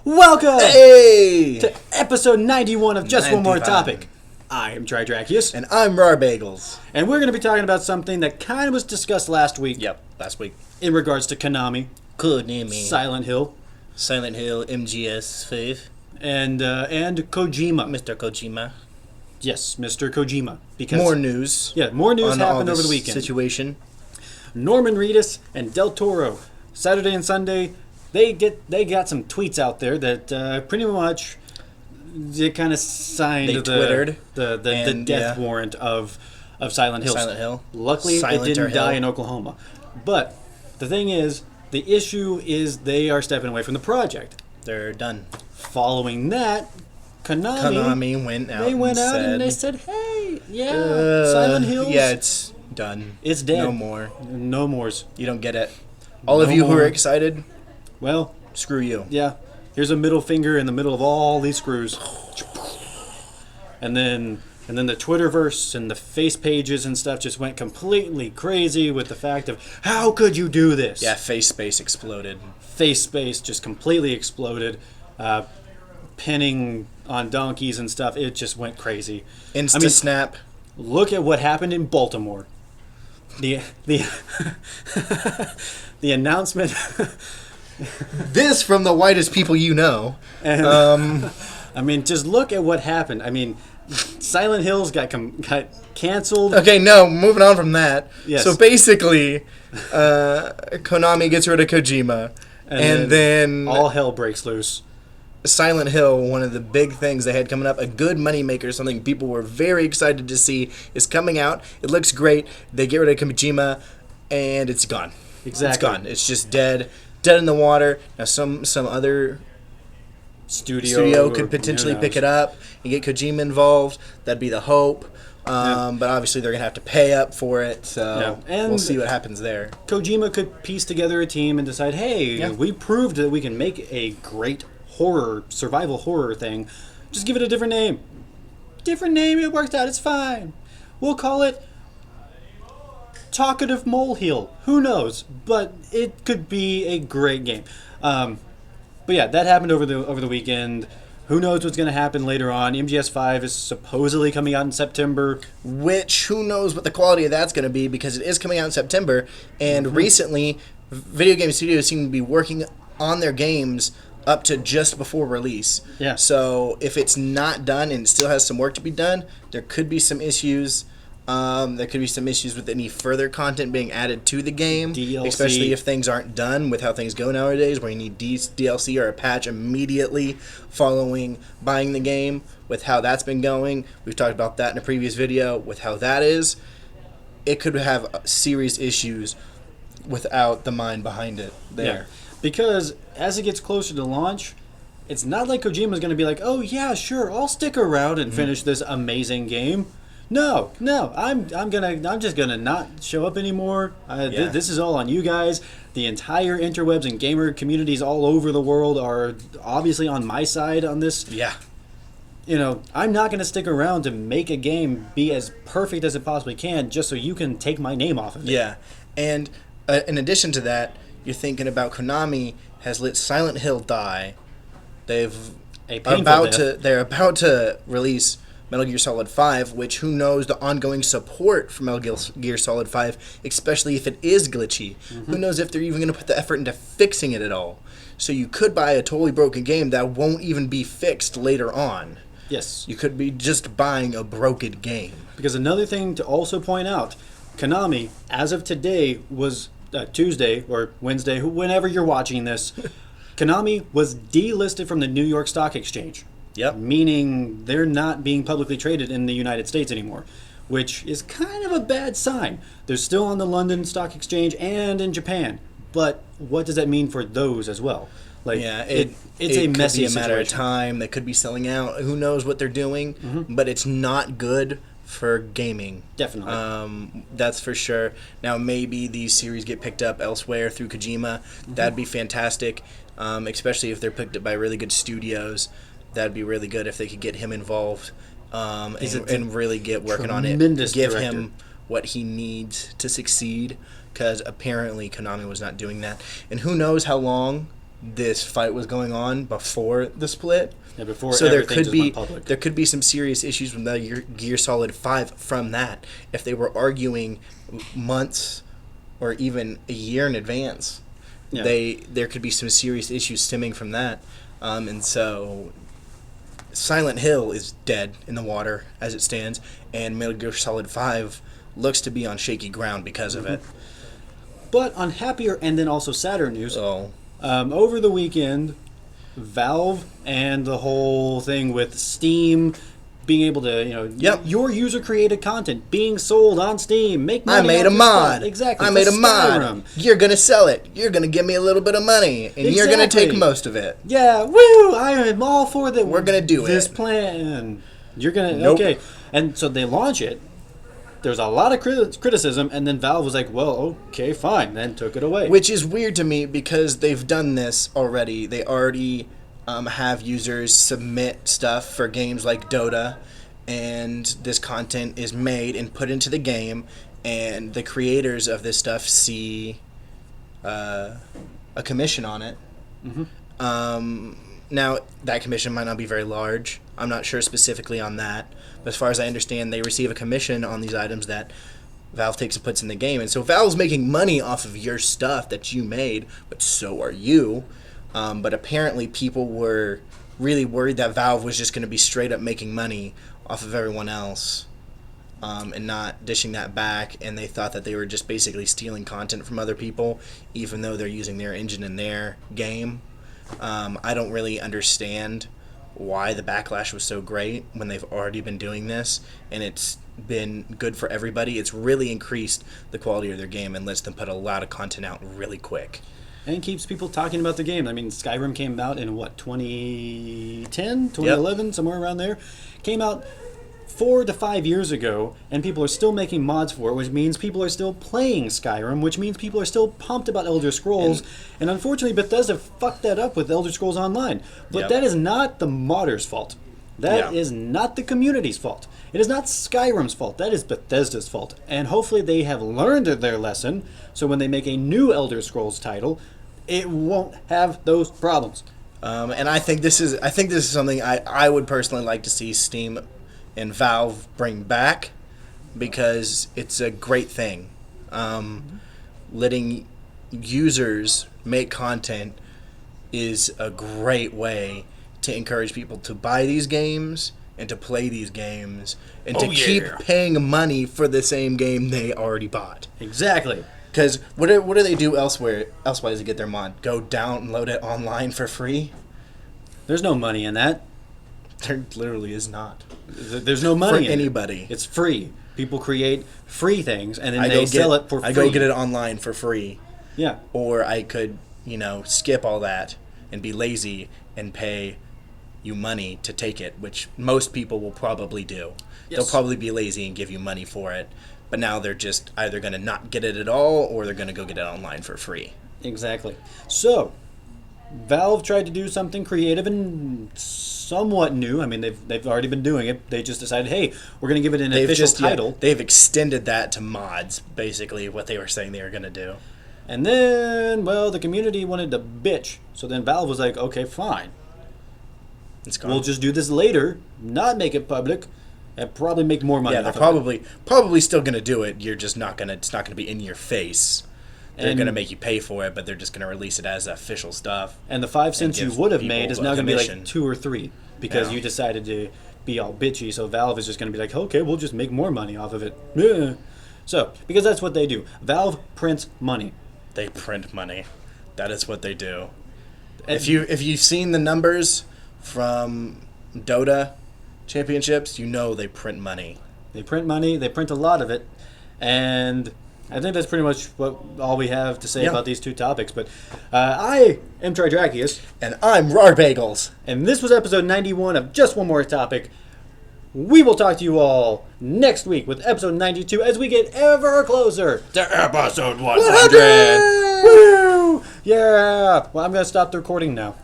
Welcome Hey! to episode 91 of Just One More 95. Topic. I am Tridracius, And I'm Rar Bagels. and we're going to be talking about something that kind of was discussed last week Last week. in regards to Konami, Konami. Silent Hill, MGS 5. and Kojima. Mr. Kojima. Yes, Mr. Kojima. Because More news. Yeah, more news on all happened over this the weekend. Situation. Norman Reedus and Del Toro, Saturday and Sunday, they got some tweets out there that pretty much they kind of signed They twittered the death warrant of Silent Hill. Silent Hill. Luckily, Silent it didn't Hill. die in Oklahoma. But the thing is, the issue is they are stepping away from the project. They're done. Following that, Konami went out. they went out and they said, "Hey, Silent Hills, Yeah, it's done. it's dead. No more. No mores." You don't get it. All of No you who more. are excited, Well, screw you. yeah. Here's a middle finger in the middle of all these screws. And then the Twitterverse and the face pages and stuff just went completely crazy with the fact of, how could you do this? Yeah, face space exploded. Face space just completely exploded. Pinning on donkeys and stuff. It just went crazy. Snap. Look at what happened in Baltimore. The the announcement. This from the whitest people you know. And, I mean, just look at what happened. I mean, Silent Hills got canceled. Okay, no, moving on from that. Yes. So basically, Konami gets rid of Kojima, and then all hell breaks loose. Silent Hill, one of the big things they had coming up, a good moneymaker, something people were very excited to see, is coming out. It looks great. They get rid of Kojima, and it's gone. Exactly. It's gone. It's just dead in the water. Now some other studio could potentially pick it up and get Kojima involved. That'd be the hope. But obviously they're going to have to pay up for it, so we'll see what happens there. Kojima could piece together a team and decide, hey, we proved that we can make a great survival horror thing. Just give it a different name. It works out, it's fine. We'll call it Talkative Molehill. Who knows? But it could be a great game. But yeah, that happened over the weekend. Who knows what's going to happen later on? MGS 5 is supposedly coming out in September. Which, who knows what the quality of that's going to be, because it is coming out in September. And recently, video game studios seem to be working on their games up to just before release. Yeah. So if it's not done and it still has some work to be done, there could be some issues. There could be some issues with any further content being added to the game, DLC. especially if things aren't done with how things go nowadays, where you need DLC or a patch immediately following buying the game. With how that's been going, we've talked about that in a previous video. With how that is, it could have serious issues without the mind behind it there. Yeah. Because as it gets closer to launch, it's not like Kojima's going to be like, oh yeah, sure, I'll stick around and finish this amazing game. No, I'm just gonna not show up anymore. This is all on you guys. The entire interwebs and gamer communities all over the world are obviously on my side on this. Yeah. You know, I'm not gonna stick around to make a game be as perfect as it possibly can, just so you can take my name off of it. Yeah, and in addition to that, you're thinking about Konami has let Silent Hill die. They're about to release Metal Gear Solid 5, which who knows the ongoing support for Metal Gear Solid 5, especially if it is glitchy. Who knows if they're even going to put the effort into fixing it at all. So you could buy a totally broken game that won't even be fixed later on. Yes. You could be just buying a broken game. Because another thing to also point out, Konami, as of today, was Tuesday or Wednesday, whenever you're watching this, Konami was delisted from the New York Stock Exchange. Yep. Meaning they're not being publicly traded in the United States anymore, which is kind of a bad sign. They're still on the London Stock Exchange and in Japan, but what does that mean for those as well? Like, it's a messy could be a matter of situation. time. They could be selling out. Who knows what they're doing? But it's not good for gaming. Definitely. That's for sure. Now, maybe these series get picked up elsewhere through Kojima. That'd be fantastic, especially if they're picked up by really good studios. That'd be really good if they could get him involved and really get working on it. Give director. him what he needs to succeed, because apparently Konami was not doing that. And who knows how long this fight was going on before the split. Yeah, before so there could be some serious issues with Metal Gear Solid 5 from that. If they were arguing months or even a year in advance, there could be some serious issues stemming from that. And so Silent Hill is dead in the water as it stands, and Metal Gear Solid 5 looks to be on shaky ground because of it. But on happier and then also sadder news, over the weekend, Valve and the whole thing with Steam being able to, your user-created content being sold on Steam, make money. I made a mod. Exactly. I made a mod. You're going to sell it. You're going to give me a little bit of money, and you're going to take most of it. Yeah, woo! I am all for that. We're going to do this plan. You're going to, nope. Okay. And so they launch it. There's a lot of criticism, and then Valve was like, well, okay, fine, then took it away. Which is weird to me because they've done this already. They already have users submit stuff for games like Dota, and this content is made and put into the game, and the creators of this stuff see a commission on it. Mm-hmm. Now, that commission might not be very large. I'm not sure specifically on that. But as far as I understand, they receive a commission on these items that Valve takes and puts in the game. And so Valve's making money off of your stuff that you made, but so are you. But apparently people were really worried that Valve was just going to be straight up making money off of everyone else and not dishing that back. And they thought that they were just basically stealing content from other people, even though they're using their engine in their game. I don't really understand why the backlash was so great when they've already been doing this, and it's been good for everybody. It's really increased the quality of their game and lets them put a lot of content out really quick. And keeps people talking about the game. I mean, Skyrim came out in, 2010, 2011, somewhere around there. Came out 4 to 5 years ago, and people are still making mods for it, which means people are still playing Skyrim, which means people are still pumped about Elder Scrolls. And unfortunately, Bethesda fucked that up with Elder Scrolls Online. But that is not the modders' fault. That is not the community's fault. It is not Skyrim's fault. That is Bethesda's fault. And hopefully they have learned their lesson, so when they make a new Elder Scrolls title, it won't have those problems. And I think this is something I would personally like to see Steam and Valve bring back, because it's a great thing. Letting users make content is a great way to encourage people to buy these games and to play these games and to keep paying money for the same game they already bought. Exactly. Because what do they do elsewise to get their mod? Go download it online for free? There's no money in that. There literally is not. There's no money for anybody. It's free. People create free things, and then they sell it for free. I go get it online for free. Yeah. Or I could, skip all that and be lazy and pay you money to take it, which most people will probably do. Yes. They'll probably be lazy and give you money for it. But now they're just either going to not get it at all, or they're going to go get it online for free. Exactly. So, Valve tried to do something creative and somewhat new. I mean, they've already been doing it. They just decided, hey, we're going to give it an official title. They've extended that to mods, basically, what they were saying they were going to do. And then, the community wanted to bitch. So then Valve was like, okay, fine. It's gone. We'll just do this later, not make it public, and probably make more money. Yeah, they're probably still going to do it. You're just not going to. It's not going to be in your face. They're going to make you pay for it, but they're just going to release it as official stuff. And the 5 cents you would have made is now going to be like 2 or 3 because you decided to be all bitchy. So Valve is just going to be like, okay, we'll just make more money off of it. Yeah. So, because that's what they do. Valve prints money. They print money. That is what they do. If you've seen the numbers from Dota championships, they print money. They print money. They print a lot of it. And I think that's pretty much all we have to say about these two topics. But I am Tridrachius. And I'm Rar Bagels. And this was episode 91 of Just One More Topic. We will talk to you all next week with episode 92 as we get ever closer to episode 100. Woo! Yeah! Well, I'm going to stop the recording now.